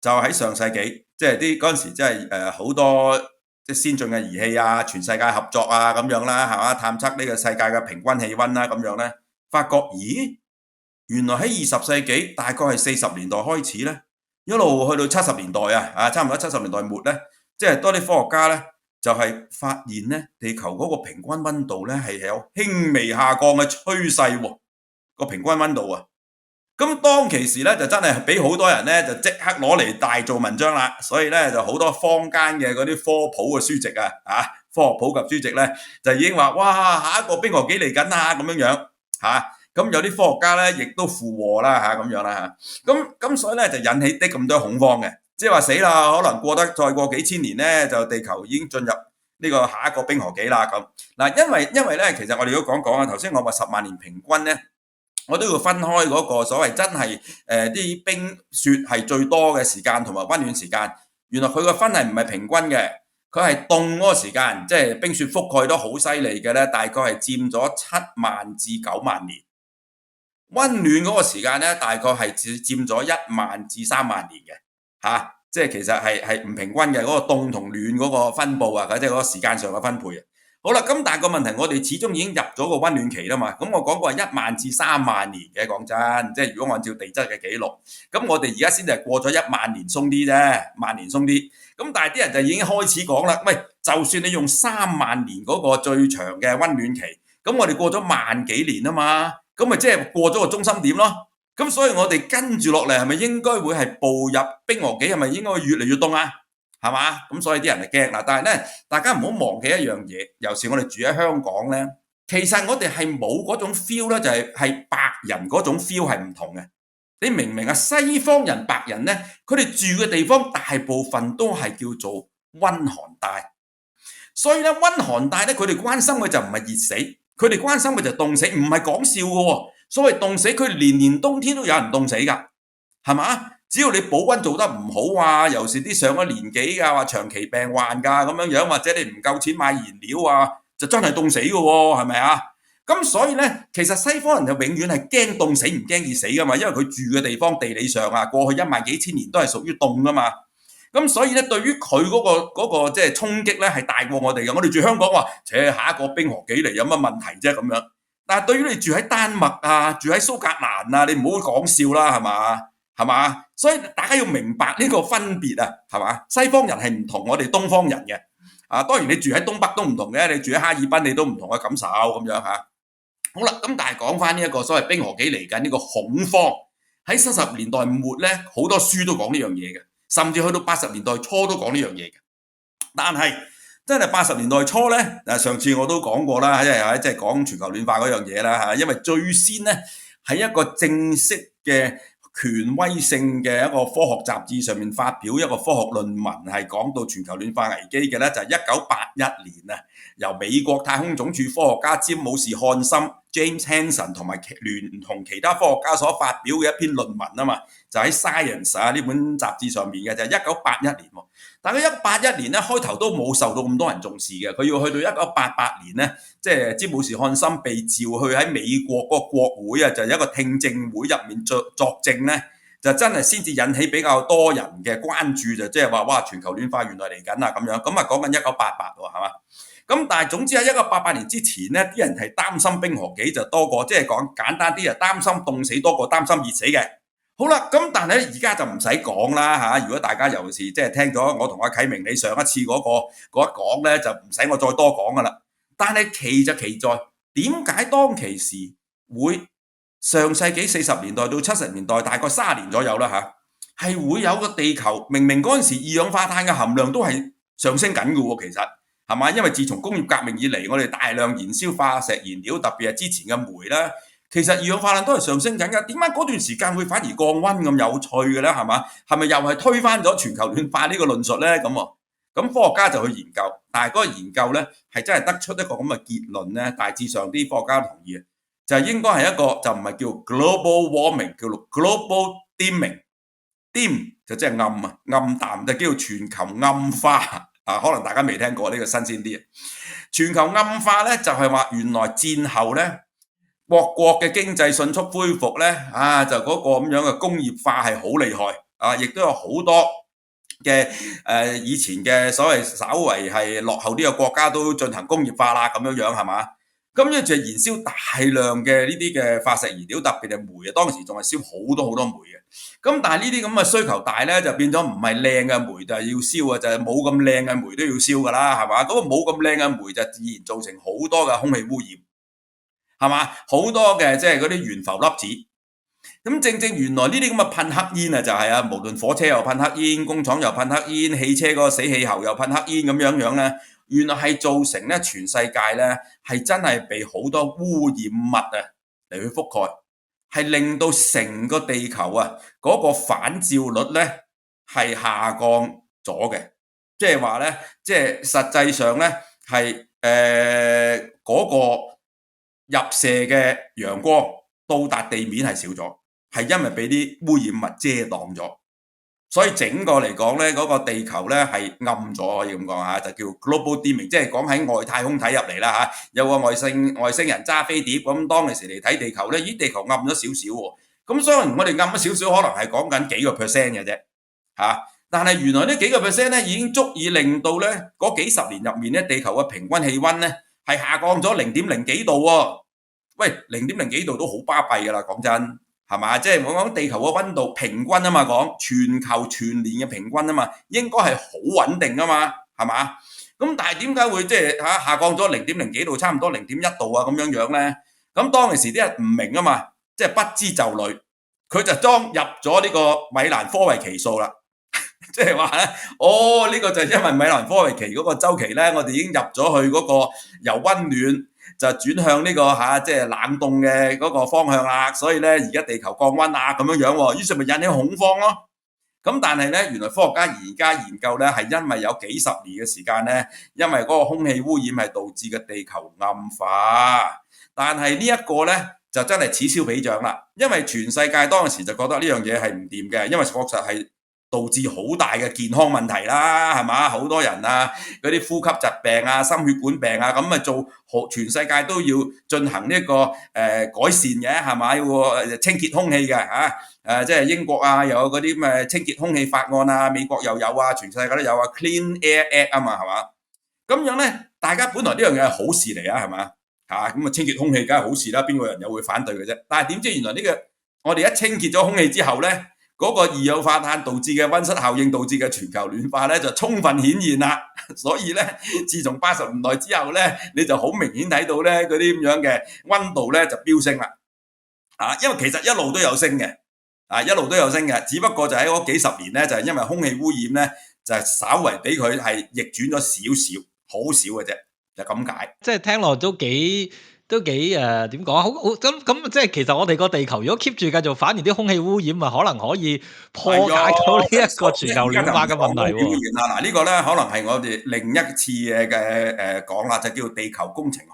就喺上世紀，即係嗰陣時，即係好多。即係先進嘅儀器啊，全世界合作啊咁樣啦，係嘛？探測呢個世界嘅平均氣溫啦咁樣咧，發覺咦，原來喺20世紀大概係40年代開始咧，一路去到70年代差唔多70年代末咧，即係多啲科學家咧就係發現咧，地球嗰個平均溫度咧係有輕微下降嘅趨勢喎，個平均溫度咁當其時咧就真係俾好多人咧就即刻攞嚟大做文章啦，所以咧就好多坊間嘅嗰啲科普嘅書籍科學普及書籍咧就已經話哇下一個冰河紀嚟緊啊咁樣咁有啲科學家咧亦都附和啦咁樣啦咁所以咧就引起啲咁多恐慌嘅，即係話死啦，可能再過幾千年咧就地球已經進入呢個下一個冰河紀啦咁。嗱，因為咧其實我哋都講啊，頭先我話10萬年平均咧。我都要分開嗰個所謂真係啲冰雪係最多嘅時間同埋溫暖時間，原來佢個分係唔係平均嘅，佢係凍嗰個時間，即係冰雪覆蓋得好犀利嘅咧，大概係佔咗7萬至9萬年。溫暖嗰個時間咧，大概係佔咗1萬至3萬年嘅即係其實係唔平均嘅嗰個凍同暖嗰個分佈啊，即係嗰個時間上嘅分配啊。好啦，咁但係個問題，我哋始終已經入咗個溫暖期啦嘛。咁我講過係1萬至3萬年嘅，講真，即係如果按照地質嘅記錄，咁我哋而家先至係過咗1萬年鬆啲啫，萬年鬆啲。咁但係啲人就已經開始講啦，喂，就算你用3萬年嗰個最長嘅溫暖期，咁我哋過咗萬幾年啊嘛，咁咪即係過咗個中心點咯。咁所以我哋跟住落嚟係咪應該會係步入冰河紀，係咪應該會越嚟越凍啊？係嘛？咁所以啲人就驚啦。但係咧，大家唔好忘記一樣嘢，尤其我哋住喺香港咧，其實我哋係冇嗰種 feel 咧，就係白人嗰種 feel 係唔同嘅。你明唔明啊？西方人白人咧，佢哋住嘅地方大部分都係叫做溫寒帶，所以咧溫寒帶咧，佢哋關心嘅就唔係熱死，佢哋關心嘅就係凍死，唔係講笑嘅喎。所謂凍死，佢年冬天都有人凍死㗎，係嘛？只要你保溫做得唔好啊，尤其是啲上咗年紀㗎，話長期病患㗎咁樣，或者你唔夠錢買燃料啊，就真係凍死嘅喎，係咪啊？咁所以咧，其實西方人就永遠係驚凍死唔驚熱死㗎嘛，因為佢住嘅地方地理上啊，過去1萬幾千年都係屬於凍㗎嘛。咁所以咧，對於佢嗰個即係衝擊咧，係大過我哋嘅。我哋住香港話，下一個冰河紀嚟有乜問題啫咁樣。但係對於你住喺丹麥啊，住喺蘇格蘭啊，你唔好講笑啦，係嘛？係嘛？所以大家要明白呢個分別啊，係嘛？西方人係唔同我哋東方人嘅當然你住喺東北都唔同嘅，你住喺哈爾濱你都唔同嘅感受咁樣好啦，咁但係講翻呢一個所謂冰河紀嚟緊呢個恐慌，喺70年代末咧，好多書都講呢樣嘢嘅，甚至去到80年代初都講呢樣嘢嘅。但係真係80年代初咧，上次我都講過啦，即係講全球暖化嗰樣嘢啦因為最先咧喺一個正式嘅權威性嘅一個科學雜誌上面發表一個科學論文，係講到全球暖化危機嘅咧，就係1981年由美國太空總署科學家詹姆士漢森 James Hansen 同埋聯同其他科學家所發表嘅一篇論文啊嘛，就喺 Science 呢本雜誌上面嘅，就係1981年喎。但係1981年咧開頭都冇受到咁多人重視嘅，佢要去到1988年咧，即係詹姆士漢森被召去喺美國嗰個國會就係一個聽證會入面作證咧，就真係先至引起比較多人嘅關注，就即係話哇全球暖化原來嚟緊啦咁樣，咁講緊1988喎，係嘛？咁但係總之喺1988年之前咧，啲人係擔心冰河紀就多過，即係講簡單啲擔心凍死多過擔心熱死嘅。好啦，咁但係而家就唔使講啦如果大家尤其是即係聽咗我同阿啟明你上一次嗰一講咧，就唔使我再多講噶啦。但係奇就奇在點解當其時會上世紀40年代到70年代大概30年左右啦係會有個地球明明嗰陣時二氧化碳嘅含量都係上升緊嘅喎，其實係嘛？因為自從工業革命以嚟，我哋大量燃燒化石燃料，特別係之前嘅煤啦。其實二氧化碳都係上升緊㗎，點解嗰段時間會反而降溫咁有趣嘅咧？係嘛？係咪又係推翻咗全球暖化呢個論述咧？咁科學家就去研究，但係嗰個研究咧係真係得出一個咁嘅結論咧，大致上啲科學家同意嘅，就係應該係一個就唔係叫 global warming， 叫做 global dimming。dim 就即係暗淡，就叫做全球暗化可能大家未聽過呢個新鮮啲。全球暗化咧就係話原來戰後咧。各國嘅經濟迅速恢復咧，就嗰個咁樣嘅工業化係好厲害，亦都有好多嘅以前嘅所謂稍為係落後啲嘅國家都進行工業化啦，咁樣係嘛？咁咧就燃燒大量嘅呢啲嘅化石燃料，特別係煤啊，當時仲係燒好多煤嘅。咁但係呢啲咁嘅需求大咧，就變咗唔係靚嘅煤就係要燒就係冇咁靚嘅煤都要燒㗎啦，係嘛？咁冇咁靚嘅煤就自然造成好多嘅空氣污染。係嘛？好多嘅即係嗰啲懸浮粒子，咁正正原來呢啲咁嘅噴黑煙啊，就係啊，無論火車又噴黑煙，工廠又噴黑煙，汽車嗰個死氣喉又噴黑煙咁樣咧，原來係造成咧全世界咧係真係被好多污染物啊嚟去覆蓋，係令到成個地球啊嗰個反照率咧係下降咗嘅，即係話咧，即係實際上咧係嗰個入射嘅陽光到達地面係少咗。係因為俾啲污染物遮擋咗，所以整個嚟講咧，嗰個地球咧係暗咗，可以咁講嚇，就叫 global dimming，即係講喺外太空睇入嚟啦嚇，有個外星人揸飛碟，咁當其時嚟睇地球咧，咦地球暗咗少少喎，咁雖然我哋暗咗少少，可能係講緊幾個 percent 嘅啫嚇，但係原來呢幾個 percent 咧已經足以令到咧嗰幾十年入面咧，地球嘅平均氣温咧係下降咗0.0幾度喎，喂0.0幾度都好巴閉㗎啦，講真。係嘛？即係我講地球嘅温度平均啊嘛，講全球全年嘅平均啊嘛，應該係好穩定啊嘛，係嘛？咁但係點解會即係下降咗0.0幾度，差唔多0.1度啊咁樣咧？咁當其時啲人唔明啊嘛，即係不知就裡，佢就裝入咗呢個米蘭科維奇數啦，即係話咧，呢個就係因為米蘭科維奇嗰個週期咧，我哋已經入咗去嗰個由温暖。就轉向呢個即係冷凍嘅嗰個方向啦，所以咧而家地球降温啊咁樣喎，於是咪引起恐慌咯。咁但係咧，原來科學家而家研究咧係因為有幾十年嘅時間咧，因為嗰個空氣污染係導致嘅地球暗化。但係呢一個咧就真係此消彼長啦，因為全世界當時就覺得呢樣嘢係唔掂嘅，因為確實係導致好大嘅健康問題啦，係嘛？好多人啊，嗰啲呼吸疾病啊、心血管病啊，咁咪做全世界都要進行呢個改善嘅，係嘛？要清潔空氣嘅嚇，即係英國啊，又有嗰啲咩清潔空氣法案啊，美國又有啊，全世界都有啊 ，Clean Air Act 啊嘛，係嘛？咁樣咧，大家本來呢樣嘢係好事嚟啊，係嘛？咁啊清潔空氣梗係好事啦，邊個人又會反對嘅啫？但係點知原來呢個我哋一清潔咗空氣之後咧，嗰個二氧化碳導致嘅溫室效應導致嘅全球暖化咧就充分顯現啦，所以咧自從80年代之後咧，你就好明顯睇到咧嗰啲咁樣嘅溫度咧就飆升啦，因為其實一路都有升嘅，一路都有升嘅，只不過就喺嗰幾十年咧就係因為空氣污染咧就係稍為俾佢係逆轉咗少少，好少嘅啫，就咁解。即係聽落都幾點講啊？好咁即係其實我哋個地球如果 keep 住繼續，反而啲空氣污染啊，可能可以破解到呢一個全球暖化嘅問題喎。嗱呢個咧可能係我哋另一次嘅講啦，就叫地球工程學。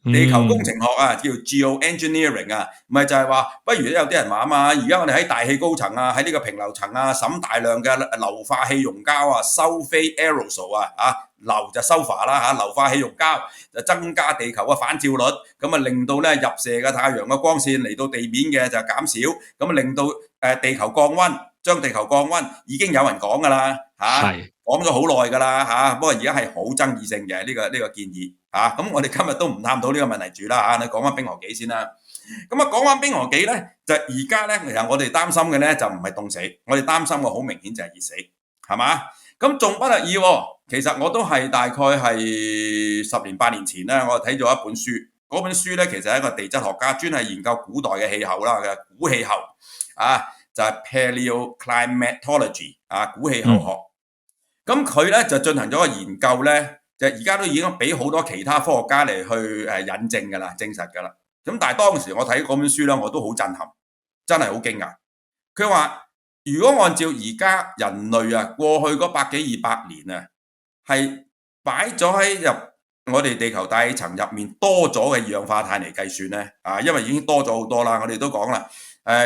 地球工程學啊，叫 geoengineering 啊，唔係就係話，不如有啲人話啊嘛，而家我哋喺大氣高層啊，喺呢個平流層啊，滲大量嘅硫化氣溶膠啊 ，sulfate aerosol 硫就 sulfur 啦硫化氣溶膠就增加地球嘅反照率，咁啊令到咧入射嘅太陽嘅光線嚟到地面嘅就減少，咁啊令到地球降溫，將地球降溫已經有人講㗎啦講咗好耐㗎啦不過而家係好爭議性嘅呢個建議咁我哋今日都唔探討呢個問題住啦你講翻冰河紀先啦。咁講翻冰河紀咧，就而家咧其實我哋擔心嘅咧就唔係凍死，我哋擔心嘅好明顯就係熱死，係嘛？咁仲不得已喎，其實我都係大概係10年8年前咧，我睇咗一本書，嗰本書咧其實係一個地質學家專係研究古代嘅氣候啦嘅古氣候就係 paleoclimatology 古氣候學。咁佢咧就進行咗個研究咧，就而家都已經俾好多其他科學家嚟去引證㗎啦，證實㗎啦。咁但係當時我睇嗰本書咧，我都好震撼，真係好驚訝。佢話如果按照而家人類過去嗰100幾200年係擺咗喺入我哋地球大氣層入面多咗嘅二氧化碳嚟計算咧，因為已經多咗好多啦。我哋都講啦，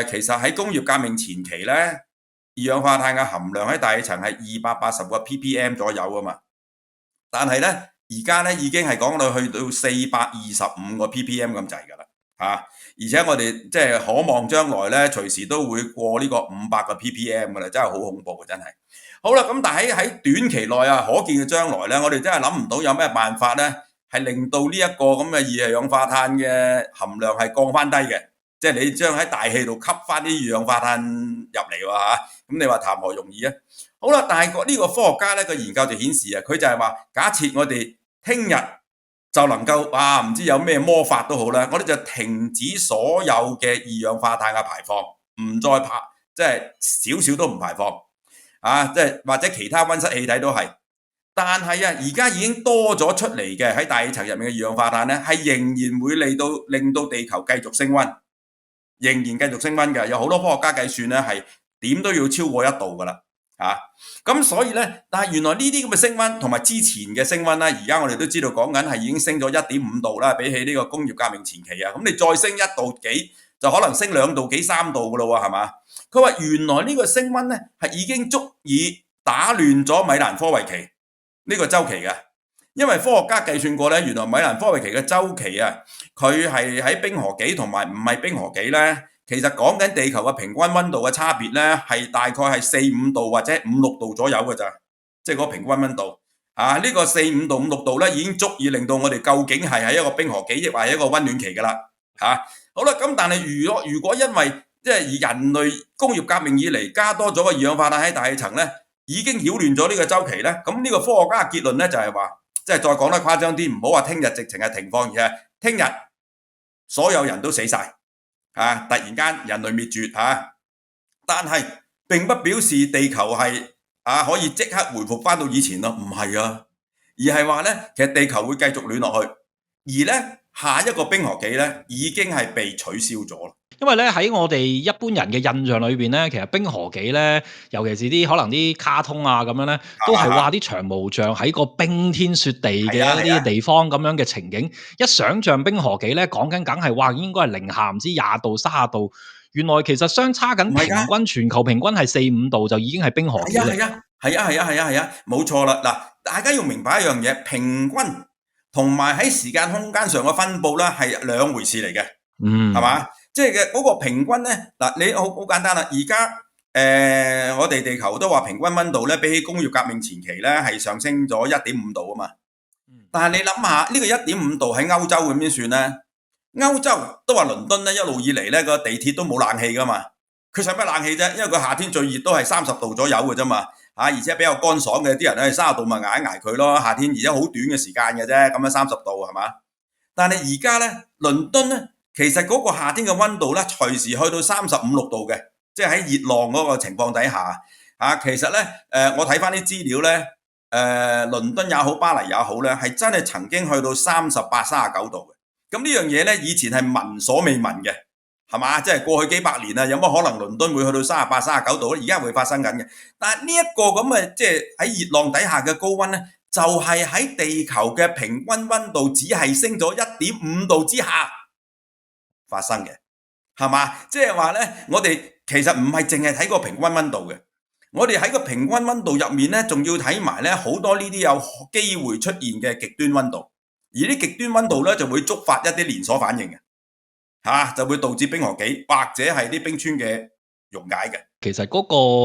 其實喺工業革命前期咧，二氧化碳嘅含量喺大氣層係280個 ppm 左右啊嘛，但係咧而家咧已經係講到去到425個 ppm 咁滯㗎啦而且我哋即係可望將來咧隨時都會過呢個500個 ppm 㗎啦，真係好恐怖嘅真係。好啦，咁但係喺短期內可見嘅將來咧，我哋真係諗唔到有咩辦法咧係令到呢一個咁嘅二氧化碳嘅含量係降翻低嘅，即係你將喺大氣度吸翻啲二氧化碳入嚟喎咁你話談何容易啊？好啦，但係呢個科學家咧個研究就顯示佢就係話，假設我哋聽日就能夠唔知有咩魔法都好啦，我哋就停止所有嘅二氧化碳嘅排放，唔再即係少少都唔排放即係或者其他溫室氣體都係。但係而家已經多咗出嚟嘅喺大氣層入面嘅二氧化碳咧，係仍然會令到地球繼續升溫，仍然繼續升溫嘅。有好多科學家計算咧，係點都要超過1度噶啦咁所以咧，但係原來呢啲咁嘅升溫同埋之前嘅升溫咧，而家我哋都知道講緊係已經升咗1.5度啦，比起呢個工業革命前期咁你再升1度幾，就可能升2度幾3度噶咯喎，係嘛？佢話原來呢個升溫咧係已經足以打亂咗米蘭科維奇呢個周期嘅，因為科學家計算過咧，原來米蘭科維奇嘅周期佢係喺冰河紀同埋唔係冰河紀咧，其實講緊地球嘅平均溫度嘅差別咧，係大概係4-5度或者5-6度左右嘅咋，即係嗰個平均溫度呢個4-5度5-6度咧，已經足以令到我哋究竟係喺一個冰河紀亦或係一個溫暖期噶啦好啦，咁但係如果因為即係人類工業革命以嚟加多咗個二氧化碳喺大氣層咧，已經擾亂咗呢個周期咧，咁呢個科學家嘅結論咧就係話，即係再講得誇張啲，唔好話聽日直情係停放，而係聽日所有人都死晒突然間人類滅絕但係並不表示地球係可以即刻回復翻到以前咯，唔係而係話咧，其實地球會繼續暖落去，而咧下一個冰河紀咧已經係被取消咗啦。因為咧喺我哋一般人嘅印象裏邊咧，其實冰河紀咧，尤其是啲可能啲卡通咁樣咧，都係話啲長毛象喺個冰天雪地嘅一啲地方咁樣嘅情景。一想像冰河紀咧，講緊梗係話應該係零下唔知20度30度，原來其實相差緊平均全球平均係4-5度就已經係冰河紀嚟。係冇錯啦。嗱，大家要明白一樣嘢，平均同埋喺時間空間上嘅分佈咧係兩回事嚟嘅，係嘛？即係嘅嗰個平均咧，嗱你好簡單啦。而家我哋地球都話平均溫度咧，比起工業革命前期咧係上升咗1.5度嘛。但係你諗下呢個1.5度喺歐洲咁樣算咧？歐洲都話倫敦咧一路以嚟咧個地鐵都冇冷氣噶嘛，佢使乜冷氣啫？因為佢夏天最熱都係30度左右嘅啫嘛，而且比較乾爽嘅啲人咧30度咪捱一捱佢咯。夏天而家好短嘅時間嘅啫，咁樣30度係嘛？但係而家咧倫敦咧。其實嗰個夏天嘅溫度咧，隨時去到35-36度嘅，即係喺熱浪嗰個情況底下其實咧，我睇翻啲資料咧，倫敦也好，巴黎也好咧，係真係曾經去到38-39度嘅。咁呢樣嘢咧，以前係聞所未聞嘅，係嘛？即係過去幾百年有乜可能倫敦會去到38-39度咧？而家會發生緊嘅。但係呢一個咁嘅即係喺熱浪底下嘅高溫咧，就係喺地球嘅平均溫度只係升咗1.5度之下發生嘅，係嘛？即係話咧，我哋其實唔係淨係睇個平均溫度嘅，我哋喺個平均溫度入面咧，仲要睇埋咧好多呢啲有機會出現嘅極端溫度，而啲極端溫度咧就會觸發一啲連鎖反應嘅，就會導致冰河紀或者係啲冰川嘅溶解嘅。其實嗰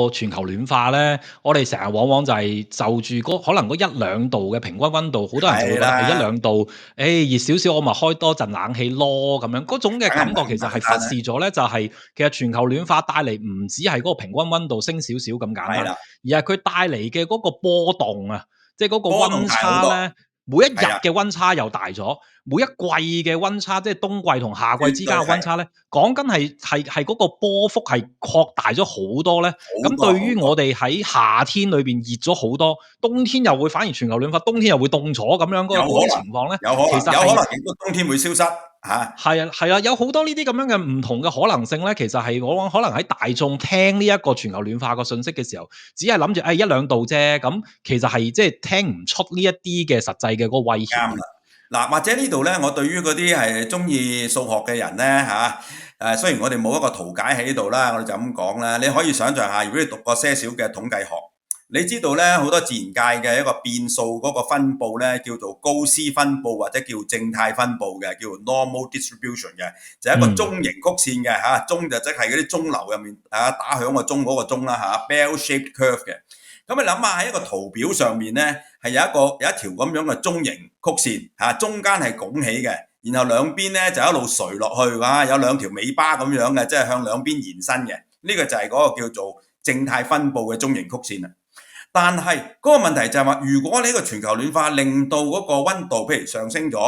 個全球暖化咧，我哋成日往往就係就住可能嗰1-2度嘅平均溫度，好多人就會覺得係1-2度，熱少少我咪開多陣冷氣咯咁樣，嗰種嘅感覺其實係忽視咗咧，就係其實全球暖化帶嚟唔止係嗰個平均溫度升少少咁簡單，而係佢帶嚟嘅嗰個波動即係嗰個溫差咧，每一日嘅溫差又大咗。每一季嘅溫差，即係冬季同夏季之間嘅溫差咧，講緊係嗰個波幅係擴大咗好多咧。咁對於我哋喺夏天裏邊熱咗好多，冬天又會反而全球暖化，冬天又會凍咗咁樣嗰個情況咧，其實有可能冬天會消失係啊，有好多呢啲咁樣嘅唔同嘅可能性咧。其實係我可能喺大眾聽呢一個全球暖化個信息嘅時候，只係諗住1-2度啫，咁其實係即係聽唔出呢一啲嘅實際嘅嗰個威脅。嗱，或者呢度咧，我對於嗰啲係中意數學嘅人咧雖然我哋冇一個圖解喺呢度啦，我哋就咁講啦。你可以想像下，如果你讀過些少嘅統計學，你知道咧好多自然界嘅一個變數嗰個分佈咧，叫做高斯分佈或者叫正態分佈嘅，叫做 normal distribution 嘅，就係一個鐘形曲線嘅鐘就即係嗰啲鐘樓入面打響個鐘嗰個鐘啦bell-shaped curve 嘅。咁你諗下喺一個圖表上面咧，係有一條咁樣嘅鐘形曲線中間係拱起嘅，然後兩邊咧就一路垂落去有兩條尾巴咁樣嘅，即係向兩邊延伸嘅。呢個就係嗰個叫做正態分佈嘅鐘形曲線啦。但係嗰個問題就係話，如果你個全球暖化令到嗰個溫度譬如上升咗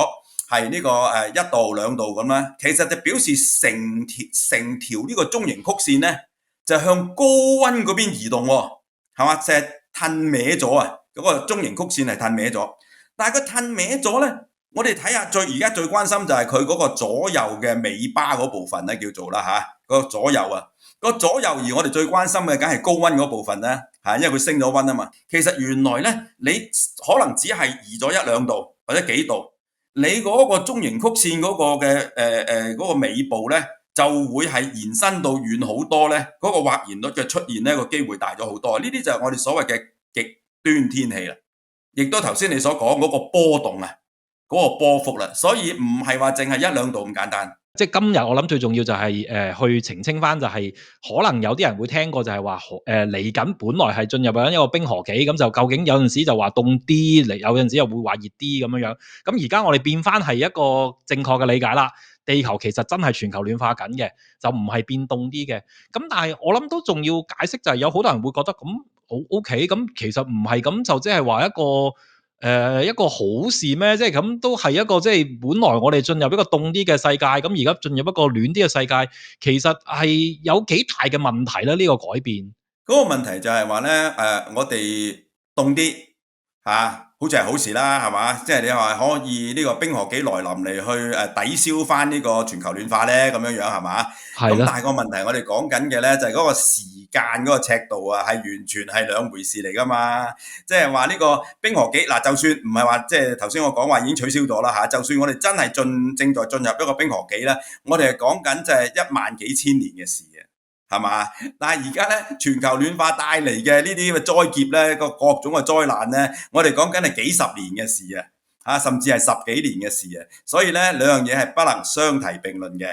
係呢個1度2度咁啦，其實就表示成條呢個中型曲線咧就向高溫嗰邊移動喎，係嘛？就係褪歪咗啊！嗰個中型曲線係褪歪咗，但係佢褪歪咗咧，我哋睇下而家最關心就係佢嗰個左右嘅尾巴嗰部分咧，叫做啦嚇，個左右啊，個左右，而我哋最關心嘅梗係高溫嗰部分咧嚇，因為佢升咗溫啊嘛。其實原來咧，你可能只係移咗1、2度或者幾度，你嗰個中型曲線嗰個嘅嗰個尾部咧，就會係延伸到遠好多咧，嗰個或然率嘅出現咧個機會大咗好多。呢啲就係我哋所謂嘅極端天氣啦，亦都頭先你所講嗰個波動啊，嗰個波幅啦，所以唔係話淨係1、2度咁簡單。即係今日我諗最重要就係去澄清翻，就係可能有啲人會聽過就係話嚟緊本來係進入緊一個冰河期，咁就究竟有陣時就話凍啲，嚟有陣時又會話熱啲咁樣樣。咁而家我哋變翻係一個正確嘅理解啦。地球其實真係全球暖化緊嘅，就唔係變凍啲嘅。咁但係我諗都仲要解釋就係有好多人會覺得咁好 OK，咁其實唔係咁就即係話一個好事咩？即係咁都係一個即係本來我哋進入一個凍啲嘅世界，咁而家進入一個暖啲嘅世界，其實係有幾大嘅問題咧？呢個改變嗰個問題就係話咧，我哋凍啲嚇，好似係好事啦，係嘛？即係你話可以呢個冰河期來臨嚟去抵消翻呢個全球暖化咧，咁樣樣係嘛？咁但係個問題，我哋講緊嘅咧就係嗰個時間嗰個尺度啊，係完全係兩回事嚟噶嘛。即係話呢個冰河期嗱，就算唔係話即係頭先我講話已經取消咗啦嚇，就算我哋真係正在進入一個冰河期咧，我哋係講緊就係1萬幾千年嘅事嘅。係嘛？但係而家咧，全球暖化帶嚟嘅呢啲嘅災劫咧，各種嘅災難咧，我哋講緊係幾十年嘅事啊，甚至係10幾年嘅事啊，所以咧兩樣嘢係不能相提並論嘅。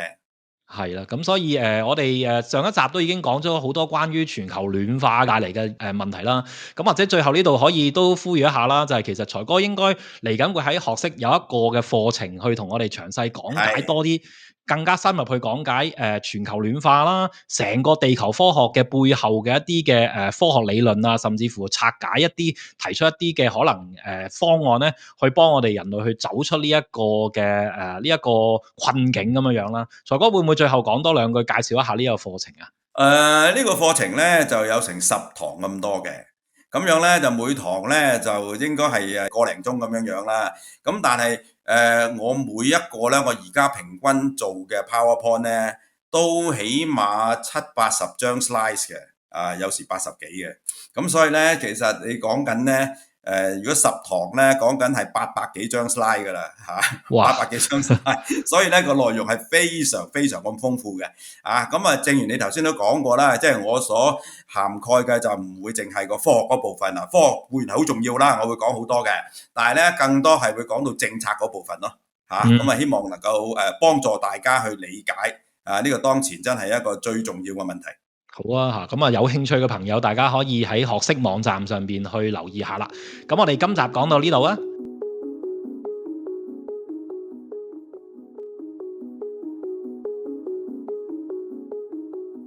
係啦，咁所以我哋上一集都已經講咗好多關於全球暖化帶嚟嘅問題啦。咁或者最後呢度可以都呼籲一下啦，就係其實財哥應該嚟緊會喺學識有一個嘅課程去同我哋詳細講解多啲。更加深入去講解全球暖化啦，成個地球科學嘅背後嘅一啲嘅科學理論啊，甚至乎拆解一啲提出一啲嘅可能方案咧，去幫我哋人類去走出呢一個嘅呢一個困境咁樣樣啦。財哥會唔會最後講多兩句介紹一下呢個課程啊？呢個課程咧就有成10堂咁多嘅。咁樣咧就每堂咧就應該係個零鐘咁樣樣啦。咁但係我每一個咧，我而家平均做嘅 PowerPoint 咧，都起碼70-80張 slides 嘅，有時80幾嘅。咁所以咧，其實你講緊咧，如果10堂咧，講緊係800幾張 slide 噶啦嚇，800幾張 slide， 所以咧個內容係非常非常咁豐富嘅。咁啊，正如你頭先都講過啦，即係我所涵蓋嘅就唔會淨係個科學嗰部分啦。科學固然係好重要啦，我會講好多嘅，但係咧更多係會講到政策嗰部分咯。咁希望能夠幫助大家去理解呢個當前真係一個最重要嘅問題。好啊，咁啊有興趣嘅朋友，大家可以喺學識網站上邊去留意下啦。咁我哋今集講到呢度啊。